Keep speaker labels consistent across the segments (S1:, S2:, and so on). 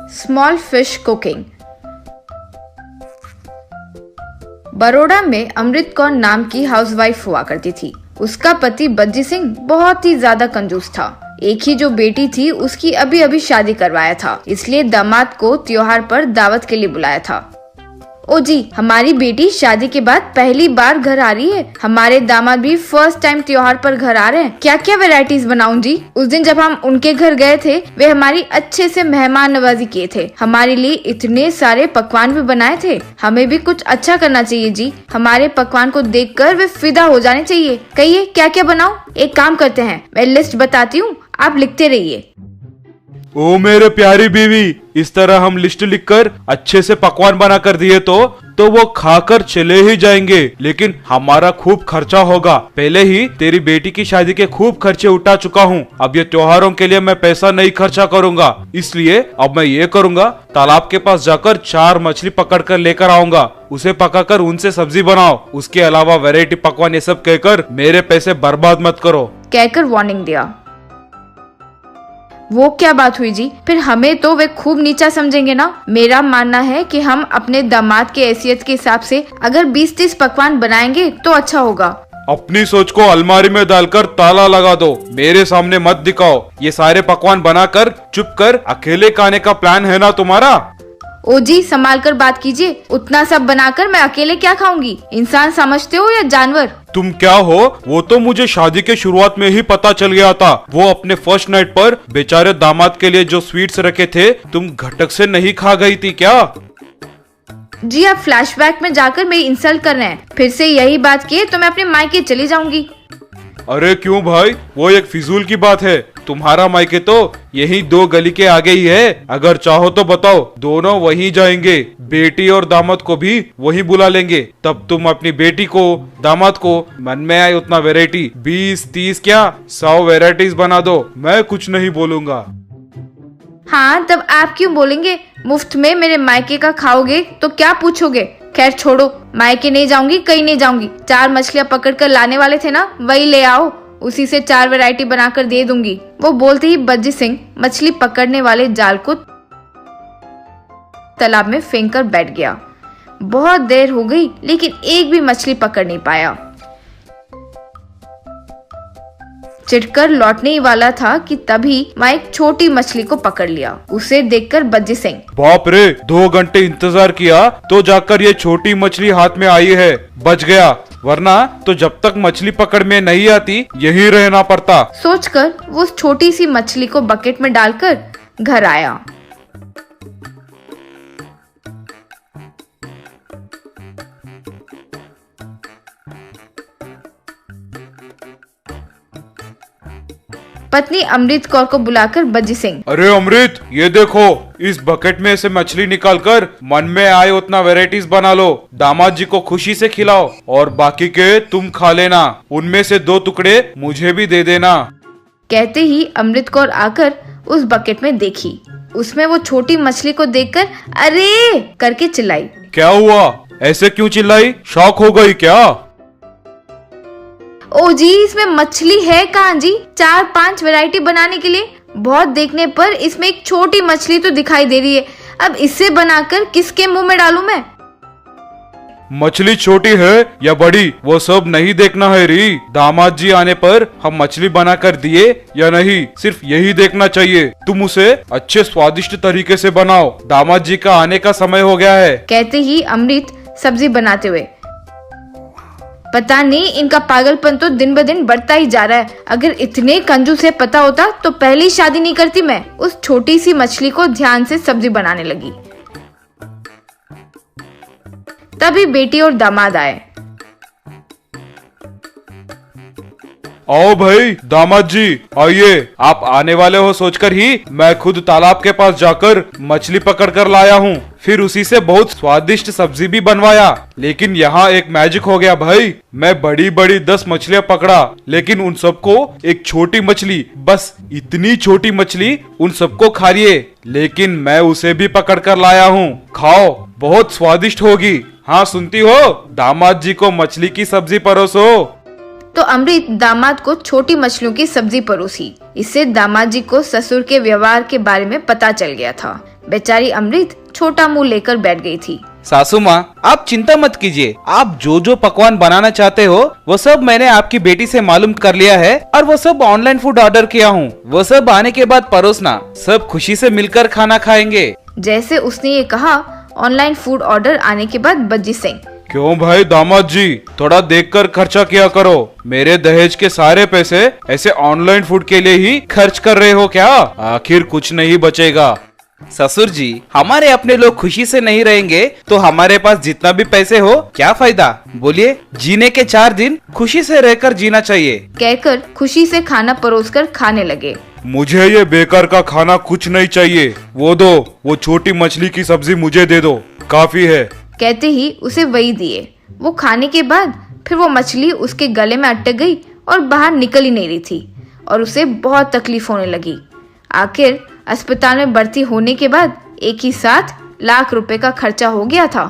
S1: Small fish cooking. Baroda में अमृत कौर नाम की हाउसवाइफ हुआ करती थी। उसका पति बज्जी सिंह बहुत ही ज्यादा कंजूस था। एक ही जो बेटी थी उसकी अभी अभी शादी करवाया था, इसलिए दामाद को त्योहार पर दावत के लिए बुलाया था। ओ जी, हमारी बेटी शादी के बाद पहली बार घर आ रही है। हमारे दामाद भी फर्स्ट टाइम त्योहार पर घर आ रहे हैं। क्या क्या वैरायटीज बनाऊं जी? उस दिन जब हम उनके घर गए थे, वे हमारी अच्छे से मेहमान नवाजी किए थे। हमारे लिए इतने सारे पकवान भी बनाए थे। हमें भी कुछ अच्छा करना चाहिए जी। हमारे पकवान को देखकर वे फिदा हो जाने चाहिए। कहिए क्या क्या बनाऊं? एक काम करते हैं, मैं लिस्ट बताती हूँ, आप लिखते रहिए।
S2: ओ मेरे प्यारी बीवी, इस तरह हम लिस्ट लिखकर अच्छे से पकवान बना कर दिए तो वो खाकर चले ही जाएंगे, लेकिन हमारा खूब खर्चा होगा। पहले ही तेरी बेटी की शादी के खूब खर्चे उठा चुका हूँ। अब ये त्योहारों के लिए मैं पैसा नहीं खर्चा करूंगा, इसलिए अब मैं ये करूंगा, तालाब के पास जाकर 4 मछली पकड़ कर लेकर आऊंगा। उसे पकाकर उनसे सब्जी बनाओ। उसके अलावा वैरायटी पकवान ये सब कहकर मेरे पैसे बर्बाद मत करो।
S1: कहकर वार्निंग दिया। वो क्या बात हुई जी? फिर हमें तो वे खूब नीचा समझेंगे ना। मेरा मानना है कि हम अपने दामाद के हैसियत के हिसाब से अगर 20-30 पकवान बनाएंगे तो अच्छा होगा।
S2: अपनी सोच को अलमारी में डालकर ताला लगा दो, मेरे सामने मत दिखाओ। ये सारे पकवान बनाकर चुप कर अकेले खाने का प्लान है ना तुम्हारा?
S1: ओ जी, संभाल कर बात कीजिए। उतना सब बनाकर मैं अकेले क्या खाऊंगी? इंसान समझते हो या जानवर?
S2: तुम क्या हो वो तो मुझे शादी के शुरुआत में ही पता चल गया था। वो अपने फर्स्ट नाइट पर बेचारे दामाद के लिए जो स्वीट्स रखे थे, तुम घटक से नहीं खा गई थी क्या?
S1: जी, आप फ्लैशबैक में जाकर मेरी इंसल्ट कर रहे हैं। फिर से यही बात किए तो मैं अपने मायके चली जाऊंगी।
S2: अरे क्यों भाई, वो एक फिजूल की बात है। तुम्हारा मायके तो यही 2 गली के आगे ही है। अगर चाहो तो बताओ, दोनों वहीं जाएंगे। बेटी और दामाद को भी वहीं बुला लेंगे। तब तुम अपनी बेटी को, दामाद को मन में आए उतना वैरायटी 20-30 क्या 100 वैरायटीज बना दो, मैं कुछ नहीं बोलूंगा।
S1: हाँ, तब आप क्यों बोलेंगे? मुफ्त में मेरे मायके का खाओगे तो क्या पूछोगे? खैर छोड़ो, मायके नहीं जाऊंगी, कहीं नहीं जाऊंगी। 4 मछलियाँ पकड़ कर लाने वाले थे ना, वही ले आओ। उसी से 4 वैरायटी बनाकर दे दूंगी। वो बोलते ही बज्जी सिंह मछली पकड़ने वाले जाल को तालाब में फेंक कर बैठ गया। बहुत देर हो गई, लेकिन एक भी मछली पकड़ नहीं पाया। चिढ़कर लौटने ही वाला था कि तभी वहाँ एक छोटी मछली को पकड़ लिया। उसे देखकर बज्जी सिंह,
S2: बाप रे, 2 घंटे इंतजार किया तो जाकर ये छोटी मछली हाथ में आई है। बच गया, वरना तो जब तक मछली पकड़ में नहीं आती यहीं रहना पड़ता।
S1: सोचकर वो उस छोटी सी मछली को बकेट में डालकर घर आया। पत्नी अमृत कौर को बुलाकर बज्जी सिंह,
S2: अरे अमृत, ये देखो, इस बकेट में से मछली निकालकर मन में आए उतना वैरायटीज बना लो। दामाद जी को खुशी से खिलाओ और बाकी के तुम खा लेना। उनमें से 2 टुकड़े मुझे भी दे देना।
S1: कहते ही अमृत कौर आकर उस बकेट में देखी। उसमें वो छोटी मछली को देखकर अरे करके चिल्लाई।
S2: क्या हुआ? ऐसे क्यों चिल्लाई? शॉक हो गई क्या?
S1: ओ जी, इसमें मछली है कहाँ जी? 4-5 वैरायटी बनाने के लिए। बहुत देखने पर इसमें एक छोटी मछली तो दिखाई दे रही है। अब इसे बनाकर किसके मुंह में डालूं मैं?
S2: मछली छोटी है या बड़ी वो सब नहीं देखना है री। दामाद जी आने पर हम मछली बना कर दिए या नहीं, सिर्फ यही देखना चाहिए। तुम उसे अच्छे स्वादिष्ट तरीके से बनाओ। दामाद जी का आने का समय हो गया है।
S1: कहते ही अमृत सब्जी बनाते हुए, पता नहीं इनका पागलपन तो दिन ब दिन बढ़ता ही जा रहा है। अगर इतने कंजूस है पता होता तो पहले शादी नहीं करती मैं। उस छोटी सी मछली को ध्यान से सब्जी बनाने लगी। तभी बेटी और दामाद आए।
S2: आओ भाई, दामाद जी आइए। आप आने वाले हो सोचकर ही मैं खुद तालाब के पास जाकर मछली पकड़ कर लाया हूँ। फिर उसी से बहुत स्वादिष्ट सब्जी भी बनवाया। लेकिन यहाँ एक मैजिक हो गया भाई। मैं बड़ी बड़ी 10 मछलियाँ पकड़ा, लेकिन उन सबको एक छोटी मछली, बस इतनी छोटी मछली उन सबको खा लिए। लेकिन मैं उसे भी पकड़ कर लाया हूँ। खाओ, बहुत स्वादिष्ट होगी। हाँ सुनती हो? दामाद जी को मछली की सब्जी परोसो।
S1: तो अमृत दामाद को छोटी मछलियों की सब्जी परोसी। इससे दामाद जी को ससुर के व्यवहार के बारे में पता चल गया था। बेचारी अमृत छोटा मुंह लेकर बैठ गई थी।
S3: सासू माँ, आप चिंता मत कीजिए। आप जो जो पकवान बनाना चाहते हो वो सब मैंने आपकी बेटी से मालूम कर लिया है और वो सब ऑनलाइन फूड ऑर्डर किया हूँ। वो सब आने के बाद परोसना, सब खुशी से मिलकर खाना खाएंगे।
S1: जैसे उसने ये कहा, ऑनलाइन फूड ऑर्डर आने के बाद बज्जी सिंह,
S2: क्यों भाई दामाद जी, थोड़ा देखकर खर्चा किया करो। मेरे दहेज के सारे पैसे ऐसे ऑनलाइन फूड के लिए ही खर्च कर रहे हो क्या? आखिर कुछ नहीं बचेगा।
S3: ससुर जी, हमारे अपने लोग खुशी से नहीं रहेंगे तो हमारे पास जितना भी पैसे हो क्या फायदा? बोलिए, जीने के 4 दिन खुशी से रहकर जीना चाहिए।
S1: कहकर खुशी से खाना परोसकर खाने लगे।
S2: मुझे ये बेकार का खाना कुछ नहीं चाहिए। वो दो, वो छोटी मछली की सब्जी मुझे दे दो, काफी है।
S1: कहते ही उसे वही दिए। वो खाने के बाद फिर वो मछली उसके गले में अटक गई और बाहर निकल ही नहीं रही थी और उसे बहुत तकलीफ होने लगी। आखिर अस्पताल में भर्ती होने के बाद एक ही साथ लाख रुपए का खर्चा हो गया था।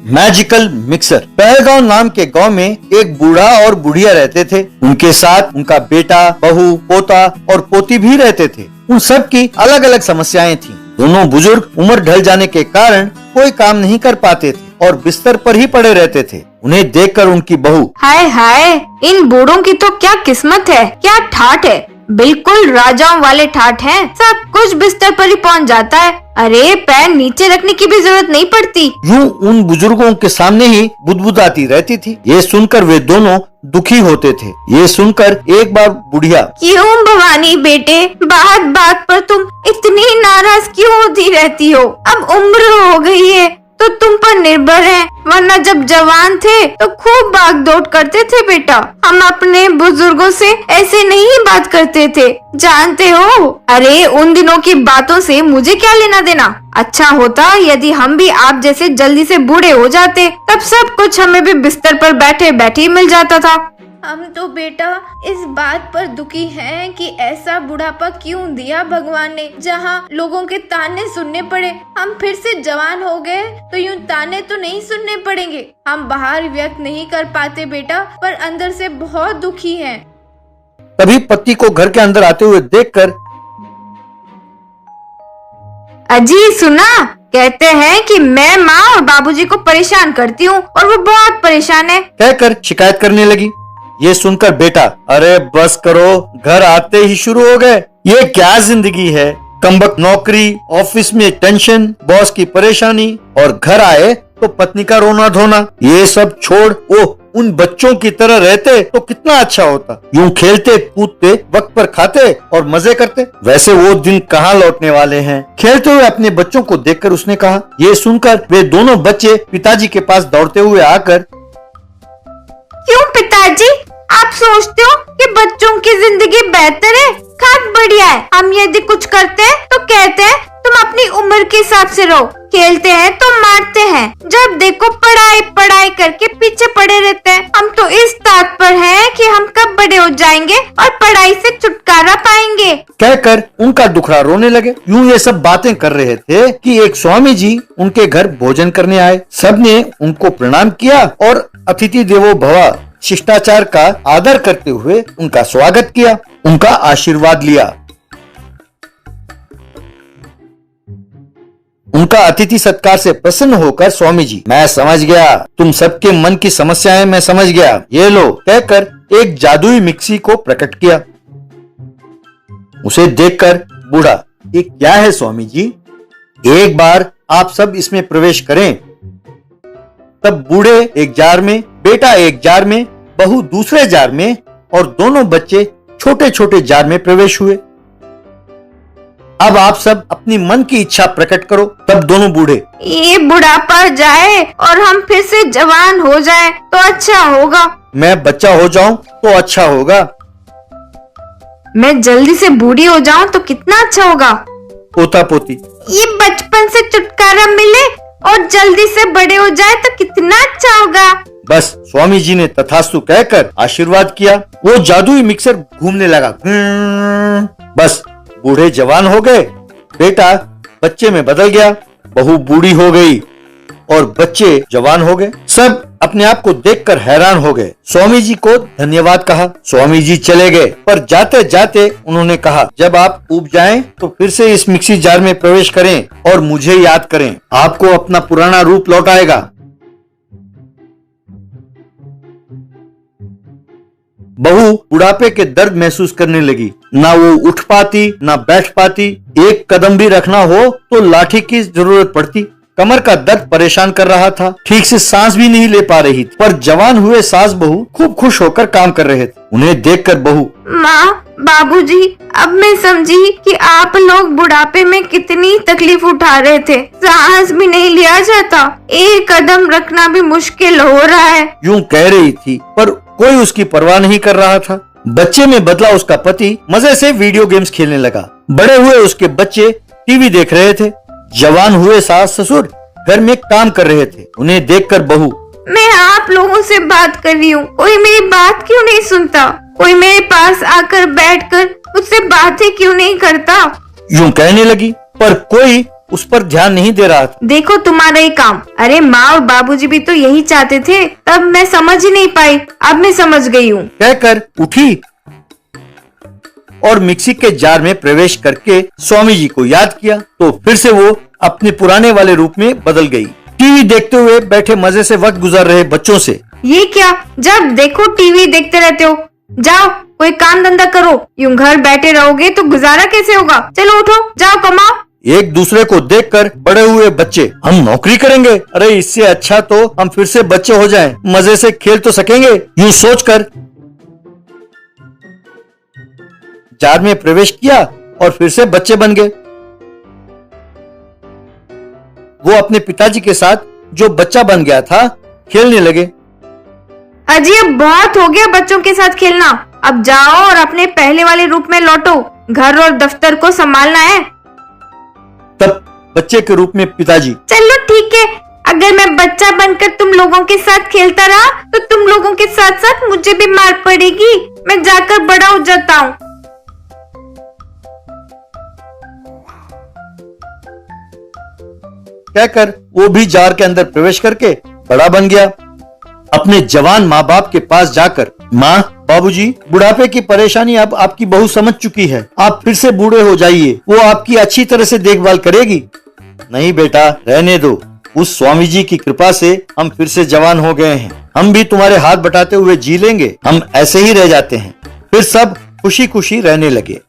S4: Magical mixer. पहलगांव नाम के गांव में एक बूढ़ा और बुढ़िया रहते थे। उनके साथ उनका बेटा, बहू, पोता और पोती भी रहते थे। उन सब की अलग अलग समस्याएं थीं। दोनों बुजुर्ग उम्र ढल जाने के कारण कोई काम नहीं कर पाते थे और बिस्तर पर ही पड़े रहते थे। उन्हें देखकर उनकी बहू,
S1: हाय हाय, इन बूढ़ों की तो क्या किस्मत है, क्या ठाठ है, बिल्कुल राजाओं वाले ठाठ हैं। सब कुछ बिस्तर पर ही पहुंच जाता है। अरे पैर नीचे रखने की भी जरूरत नहीं पड़ती।
S4: यूं उन बुजुर्गों के सामने ही बुदबुदाती रहती थी। ये सुनकर वे दोनों दुखी होते थे। ये सुनकर एक बार बुढ़िया,
S1: क्यों भवानी बेटे, बात बात पर तुम इतनी नाराज क्यों होती रहती हो? अब उम्र हो गई है तो तुम पर निर्भर है, वरना जब जवान थे तो खूब भाग-दौड़ करते थे बेटा। हम अपने बुजुर्गों से ऐसे नहीं बात करते थे, जानते हो। अरे उन दिनों की बातों से मुझे क्या लेना देना। अच्छा होता यदि हम भी आप जैसे जल्दी से बूढ़े हो जाते, तब सब कुछ हमें भी बिस्तर पर बैठे बैठे ही मिल जाता था। हम तो बेटा इस बात पर दुखी हैं कि ऐसा बुढ़ापा क्यों दिया भगवान ने, जहाँ लोगों के ताने सुनने पड़े। हम फिर से जवान हो गए तो यूं ताने तो नहीं सुनने पड़ेंगे। हम बाहर व्यक्त नहीं कर पाते बेटा, पर अंदर से बहुत दुखी हैं।
S4: तभी पति को घर के अंदर आते हुए देखकर,
S1: अजी सुना, कहते हैं कि मैं माँ और बाबूजी को परेशान करती हूँ और वो बहुत परेशान है,
S4: कहकर शिकायत करने लगी। ये सुनकर बेटा, अरे बस करो, घर आते ही शुरू हो गए। ये क्या जिंदगी है, कमबख्त नौकरी, ऑफिस में टेंशन, बॉस की परेशानी और घर आए तो पत्नी का रोना धोना। ये सब छोड़ वो उन बच्चों की तरह रहते तो कितना अच्छा होता। यूं खेलते कूदते, वक्त पर खाते और मजे करते। वैसे वो दिन कहाँ लौटने वाले हैं। खेलते हुए अपने बच्चों को देखकर उसने कहा। ये सुनकर वे दोनों बच्चे पिताजी के पास दौड़ते हुए आकर,
S1: क्यों पिताजी, आप सोचते हो कि बच्चों की जिंदगी बेहतर है? खास बढ़िया है। हम यदि कुछ करते हैं तो कहते हैं तुम अपनी उम्र के हिसाब से रहो, खेलते हैं तो मारते हैं, जब देखो पढ़ाई पढ़ाई करके पीछे पड़े रहते हैं। हम तो इस बात पर हैं कि हम कब बड़े हो जाएंगे और पढ़ाई से छुटकारा पाएंगे,
S4: कहकर उनका दुखड़ा रोने लगे। यूं ये सब बातें कर रहे थे कि एक स्वामी जी उनके घर भोजन करने आए। सबने उनको प्रणाम किया और अतिथि देवो भव शिष्टाचार का आदर करते हुए उनका स्वागत किया, उनका आशीर्वाद लिया। उनका अतिथि सत्कार से प्रसन्न होकर स्वामी जी, मैं समझ गया, तुम सबके मन की समस्याएं मैं समझ गया, ये लो, कहकर एक जादुई मिक्सी को प्रकट किया। उसे देखकर बूढ़ा, ये क्या है स्वामी जी? एक बार आप सब इसमें प्रवेश करें। तब बूढ़े एक जार में, बेटा एक जार में, बहू दूसरे जार में और दोनों बच्चे छोटे छोटे जार में प्रवेश हुए। अब आप सब अपनी मन की इच्छा प्रकट करो। तब दोनों बूढ़े,
S1: ये बुढ़ापा जाए और हम फिर से जवान हो जाएं तो अच्छा होगा।
S4: मैं बच्चा हो जाऊं तो अच्छा होगा।
S1: मैं जल्दी से बूढ़ी हो जाऊं तो कितना अच्छा होगा।
S4: पोता पोती,
S1: ये बचपन से छुटकारा मिले और जल्दी से बड़े हो जाए तो कितना अच्छा होगा।
S4: बस स्वामी जी ने तथास्तु कहकर आशीर्वाद किया। वो जादुई मिक्सर घूमने लगा। बस बूढ़े जवान हो गए, बेटा बच्चे में बदल गया, बहू बूढ़ी हो गई। और बच्चे जवान हो गए। सब अपने आप को देखकर हैरान हो गए। स्वामी जी को धन्यवाद कहा। स्वामी जी चले गए, पर जाते जाते उन्होंने कहा, जब आप ऊब जाएं तो फिर से इस मिक्सी जार में प्रवेश करें और मुझे याद करें, आपको अपना पुराना रूप लौट आएगा। बहू बुढ़ापे के दर्द महसूस करने लगी। ना वो उठ पाती, ना बैठ पाती। एक कदम भी रखना हो तो लाठी की जरूरत पड़ती। कमर का दर्द परेशान कर रहा था। ठीक से सांस भी नहीं ले पा रही थी। पर जवान हुए सास बहू खूब खुश होकर काम कर रहे थे। उन्हें देखकर बहू,
S1: माँ, बाबूजी, अब मैं समझी कि आप लोग बुढ़ापे में कितनी तकलीफ उठा रहे थे। सांस भी नहीं लिया जाता, एक कदम रखना भी मुश्किल हो रहा है।
S4: यूं कह रही थी, पर कोई उसकी परवाह नहीं कर रहा था। बच्चे में बदला उसका पति मजे से वीडियो गेम्स खेलने लगा। बड़े हुए उसके बच्चे टीवी देख रहे थे। जवान हुए सास ससुर घर में काम कर रहे थे। उन्हें देखकर बहू,
S1: मैं आप लोगों से बात कर रही हूँ, कोई मेरी बात क्यों नहीं सुनता? कोई मेरे पास आकर बैठकर मुझसे बातें क्यों नहीं करता?
S4: यूं कहने लगी, पर कोई उस पर ध्यान नहीं दे रहा था।
S1: देखो तुम्हारा ही काम। अरे माँ और बाबूजी भी तो यही चाहते थे, तब मैं समझ ही नहीं पाई, अब मैं समझ गई हूँ।
S4: कहकर उठी और मिक्सी के जार में प्रवेश करके स्वामी जी को याद किया तो फिर से वो अपने पुराने वाले रूप में बदल गई। टीवी देखते हुए बैठे मजे से वक्त गुजार रहे बच्चों से,
S1: ये क्या, जब देखो टीवी देखते रहते हो? जाओ कोई काम धंधा करो, यूं घर बैठे रहोगे तो गुजारा कैसे होगा? चलो उठो, जाओ कमाओ।
S4: एक दूसरे को देखकर बड़े हुए बच्चे, हम नौकरी करेंगे? अरे इससे अच्छा तो हम फिर से बच्चे हो जाएं, मजे से खेल तो सकेंगे। यूं सोचकर जार में प्रवेश किया और फिर से बच्चे बन गए। वो अपने पिताजी के साथ जो बच्चा बन गया था खेलने लगे।
S1: अजी अब बहुत हो गया बच्चों के साथ खेलना, अब जाओ और अपने पहले वाले रूप में लौटो। घर और दफ्तर को संभालना है।
S4: तब बच्चे के रूप में पिताजी,
S1: चलो ठीक है, अगर मैं बच्चा बनकर तुम लोगों के साथ खेलता रहा तो तुम लोगों के साथ साथ मुझे भी मार पड़ेगी। मैं जाकर बड़ा हो जाता हूँ।
S4: कहकर वो भी जार के अंदर प्रवेश करके बड़ा बन गया। अपने जवान माँ बाप के पास जाकर, माँ, बाबूजी, बुढ़ापे की परेशानी अब आपकी बहू समझ चुकी है, आप फिर से बूढ़े हो जाइए, वो आपकी अच्छी तरह से देखभाल करेगी। नहीं बेटा, रहने दो, उस स्वामी जी की कृपा से हम फिर से जवान हो गए हैं, हम भी तुम्हारे हाथ बटाते हुए जी लेंगे, हम ऐसे ही रह जाते हैं। फिर सब खुशी खुशी रहने लगे।